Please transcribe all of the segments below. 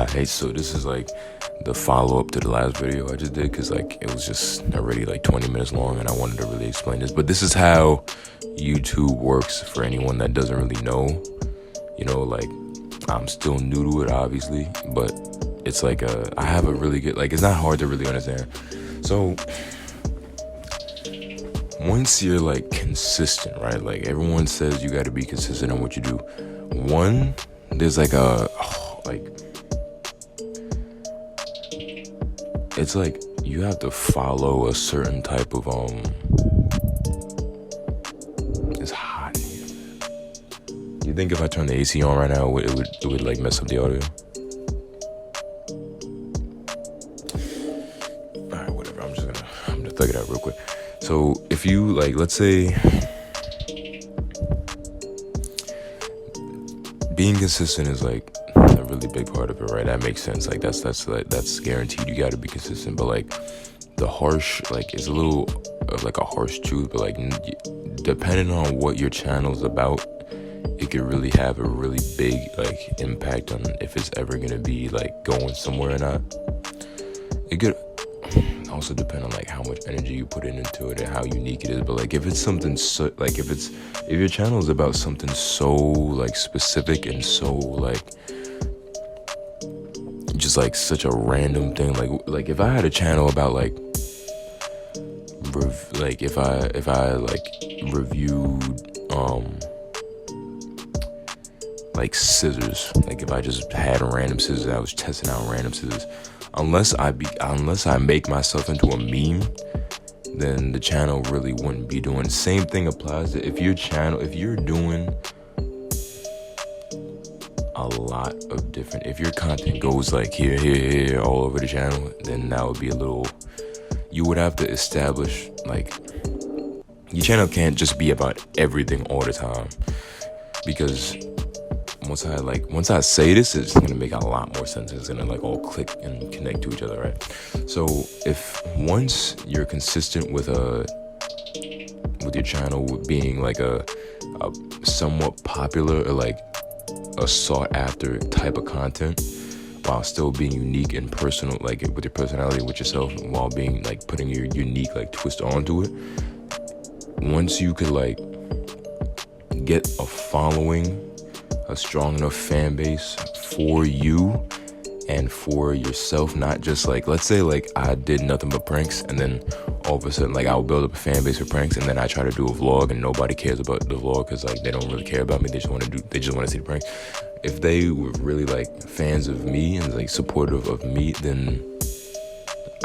Hey, so this is like the follow-up to the last video I just did, because like it was just already like 20 minutes long and I wanted to really explain this. But this is how YouTube works for anyone that doesn't really know. You know, like I'm still new to it, obviously, but it's like I have a really good, like, it's not hard to really understand. So once you're like consistent, right? Like everyone says you got to be consistent on what you do. One, there's like it's like you have to follow a certain type of it's hot here. You think if I turn the AC on right now, it would like mess up the audio? All right, whatever. I'm gonna thug it out real quick. So if you like, let's say, being consistent is like a really big part of it, right? That makes sense. Like that's guaranteed. You got to be consistent. But like the harsh, like, it's a little of like a harsh truth. But like depending on what your channel's about, it could really have a really big like impact on if it's ever gonna be like going somewhere or not. It could also depend on like how much energy you put into it and how unique it is. But like if it's something so, like if your channel is about something so like specific and so like just like such a random thing, like if I had a channel about like if I like reviewed like scissors, like if I just had random scissors, I was testing out random scissors, unless I make myself into a meme, then the channel really wouldn't be doing. Same thing applies to if you're doing a lot of different, if your content goes like here all over the channel, then that would be you would have to establish, like, your channel can't just be about everything all the time, because once I say this, it's gonna make a lot more sense. It's gonna like all click and connect to each other, right? So if once you're consistent with your channel being like a somewhat popular or like a sought after type of content, while still being unique and personal, like with your personality, with yourself, while being like putting your unique like twist onto it, once you could like get a following, a strong enough fan base for you and for yourself, not just like, let's say like I did nothing but pranks, and then all of a sudden like I'll build up a fan base for pranks, and then I try to do a vlog and nobody cares about the vlog because like they don't really care about me, they just want to see the pranks. If they were really like fans of me and like supportive of me, then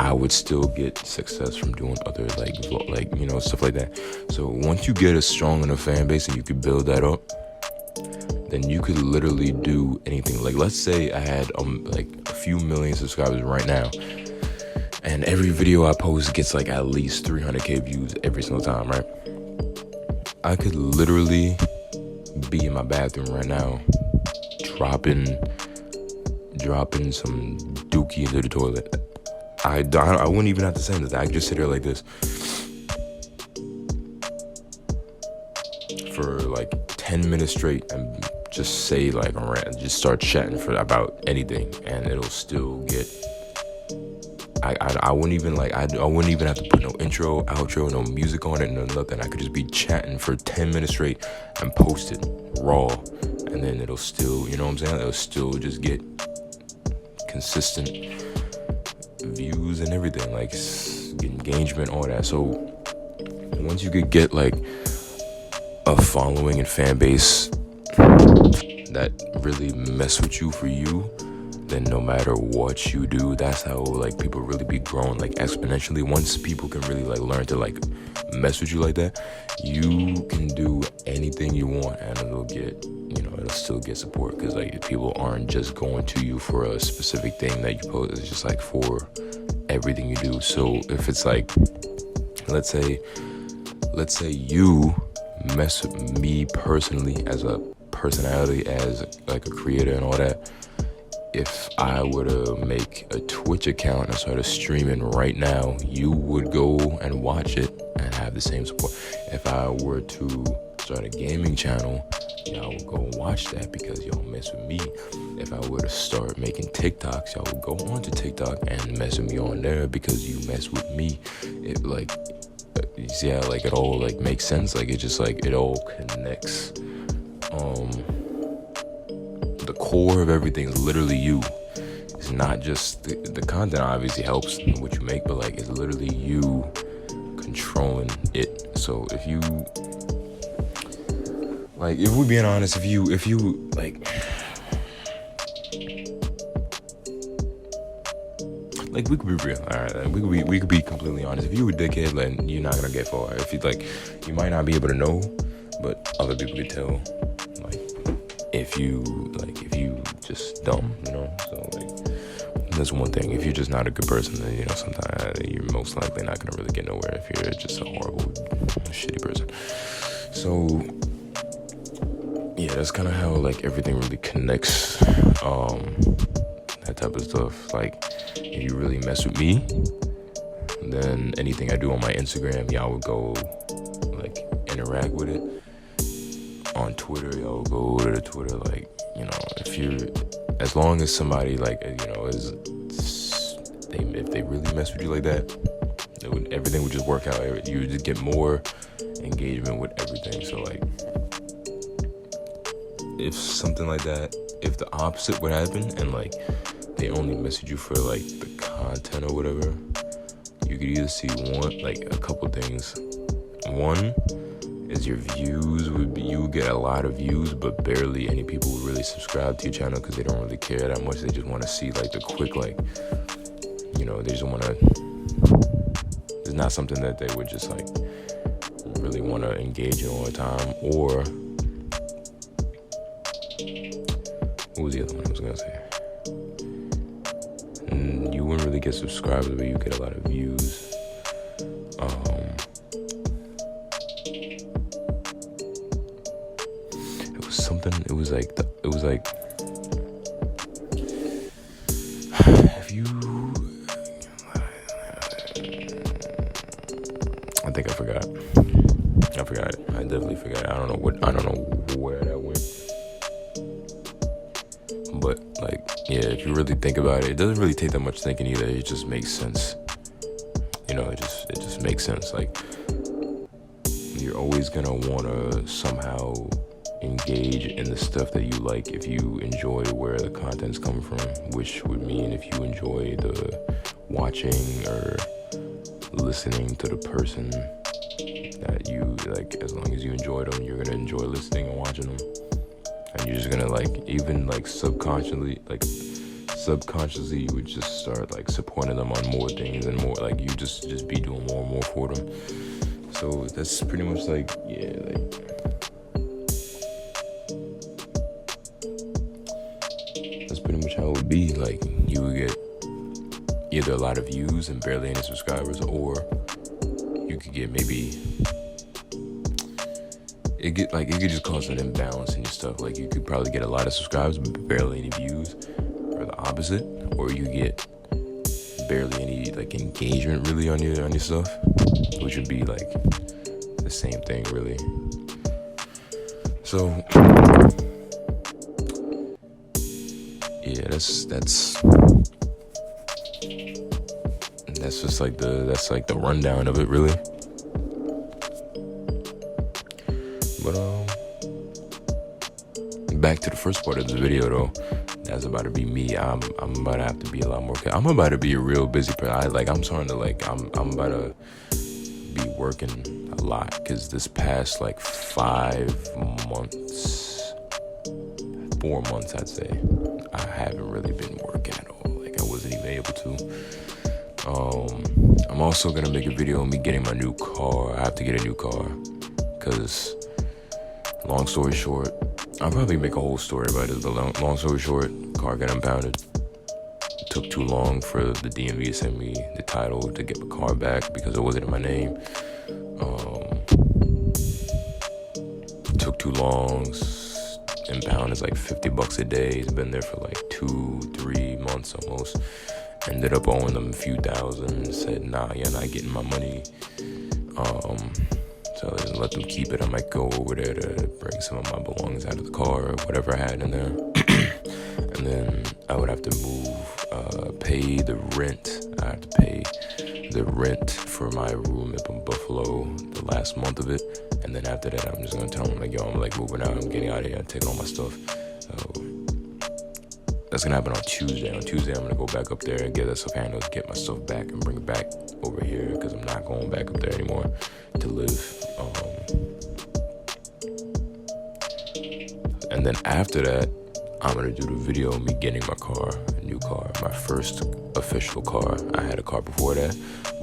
I would still get success from doing other like vlog, like, you know, stuff like that. So once you get a strong enough fan base and you could build that up, then you could literally do anything. Like let's say I had like a few million subscribers right now, and every video I post gets like at least 300k views every single time, right? I could literally be in my bathroom right now dropping some dookie into the toilet. I wouldn't even have to say anything. I could just sit here like this for like 10 minutes straight and just say like a rant, just start chatting about anything, and it'll still get. I wouldn't even like I wouldn't even have to put no intro, outro, no music on it, no nothing. I could just be chatting for 10 minutes straight and post it raw, and then it'll still, you know what I'm saying? It'll still just get consistent views and everything, like engagement, all that. So once you could get like a following and fan base that really mess with you for you, then no matter what you do, that's how like people really be growing like exponentially. Once people can really like learn to like mess with you like that, you can do anything you want and it'll still get support, because like people aren't just going to you for a specific thing that you post. It's just like for everything you do. So if it's like, let's say you mess with me personally as a personality, as like a creator and all that, if I were to make a Twitch account and start streaming right now, you would go and watch it and have the same support. If I were to start a gaming channel y'all would go and watch that because y'all mess with me. If I were to start making TikToks, y'all would go onto TikTok and mess with me on there because you mess with me. It like, you see how like it all like makes sense? Like it just like it all connects. The core of everything is literally you. It's not just the content obviously helps what you make, but like it's literally you controlling it. So if you like, if we're being honest, if you like we could be real, all right? Like, we could be completely honest. If you a dickhead, like you're not gonna get far. If you like, you might not be able to know, but other people can tell. Like if you just dumb, you know. So like that's one thing. If you're just not a good person, then you know sometimes you're most likely not gonna really get nowhere if you're just a horrible, shitty person. So yeah, that's kind of how like everything really connects. That type of stuff. Like if you really mess with me, then anything I do on my Instagram, y'all would go like interact with it. On Twitter, y'all would go to the Twitter. Like, you know, if you're, as long as somebody like, you know, if they really mess with you like that, everything would just work out. You would just get more engagement with everything. So like, if something like that, if the opposite would happen and like they only message you for like the content or whatever, you could either see a couple things. One is your views you would get a lot of views, but barely any people would really subscribe to your channel because they don't really care that much. They just want to see like the quick, like, you know, they just want to, it's not something that they would just like really want to engage in all the time. Or what was the other one I was gonna say? You wouldn't really get subscribers, but you get a lot of views. It was something. It was like if you. I think I forgot. I forgot it. I definitely forgot it. I don't know where that went. But like, yeah, if you really think about it doesn't really take that much thinking either. It just makes sense. You know, it just makes sense. Like, you're always gonna wanna somehow engage in the stuff that you like if you enjoy where the content's coming from, which would mean if you enjoy the watching or listening to the person that you like, as long as you enjoy them, you're gonna enjoy listening and watching them. And you're just gonna like, even like subconsciously you would just start like supporting them on more things and more, like you just be doing more and more for them. So that's pretty much like, yeah, like that's pretty much how it would be. Like you would get either a lot of views and barely any subscribers, or you could get maybe it could just cause an imbalance in your stuff. Like you could probably get a lot of subscribers but barely any views, or the opposite, or you get barely any like engagement really on your stuff, which would be like the same thing really. So yeah, that's just like the rundown of it really. But back to the first part of the video though. That's about to be me. I'm about to have to be a lot more. I'm about to be a real busy person. I'm starting to like. I'm about to be working a lot because this past like 4 months, I'd say, I haven't really been working at all. Like I wasn't even able to. I'm also gonna make a video on me getting my new car. I have to get a new car because, long story short, I'll probably make a whole story about it, but long story short, car got impounded. It took too long for the DMV to send me the title to get the car back because it wasn't in my name. It took too long. Impound is like $50 a day. It's been there for like 2-3 months almost. Ended up owing them a few thousand. Said, nah, you're not getting my money. sellers and let them keep it. I might go over there to bring some of my belongings out of the car or whatever I had in there. And then I would have to move, pay the rent. I have to pay the rent for my room up in Buffalo, the last month of it. And then after that, I'm just gonna tell them, like, yo, I'm like moving out, I'm getting out of here, I'm taking all my stuff. That's gonna happen on Tuesday. On Tuesday, I'm gonna go back up there and get that stuff handled, get my stuff back, and bring it back over here because I'm not going back up there anymore to live. And then after that, I'm gonna do the video of me getting my car, a new car, my first official car. I had a car before that,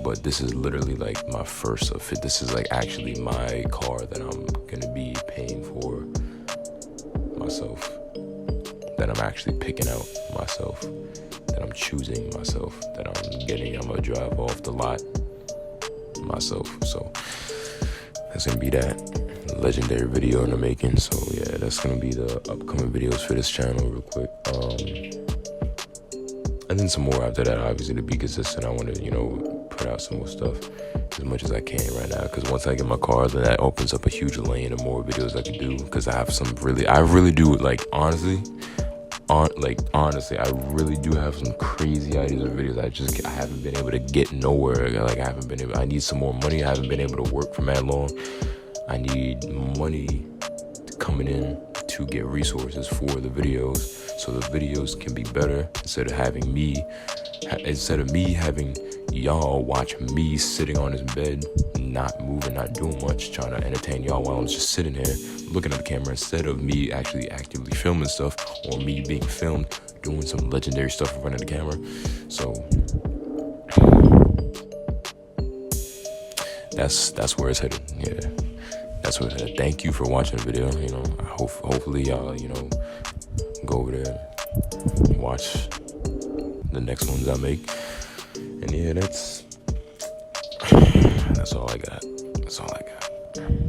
but this is literally like my first this is like actually my car that I'm gonna be paying for myself, that I'm actually picking out myself, that I'm choosing myself, that I'm gonna drive off the lot myself. So that's gonna be that legendary video in the making. So yeah, that's gonna be the upcoming videos for this channel real quick. And then some more after that, obviously, to be consistent. I want to, put out some more stuff as much as I can right now, because once I get my car, then that opens up a huge lane of more videos I can do, because I have I really do, like, honestly, I really do have some crazy ideas of videos. I haven't been able to get nowhere. Like, I need some more money. I haven't been able to work for that long. I need money coming in to get resources for the videos, so the videos can be better, instead of me having y'all watch me sitting on this bed, not moving, not doing much, trying to entertain y'all while I'm just sitting here looking at the camera, instead of me actually actively filming stuff, or me being filmed doing some legendary stuff in front of the camera. So that's where it's headed. Yeah, that's where it's headed. Thank you for watching the video. Hopefully y'all go over there and watch the next ones I make. And yeah, that's all I got. That's all I got.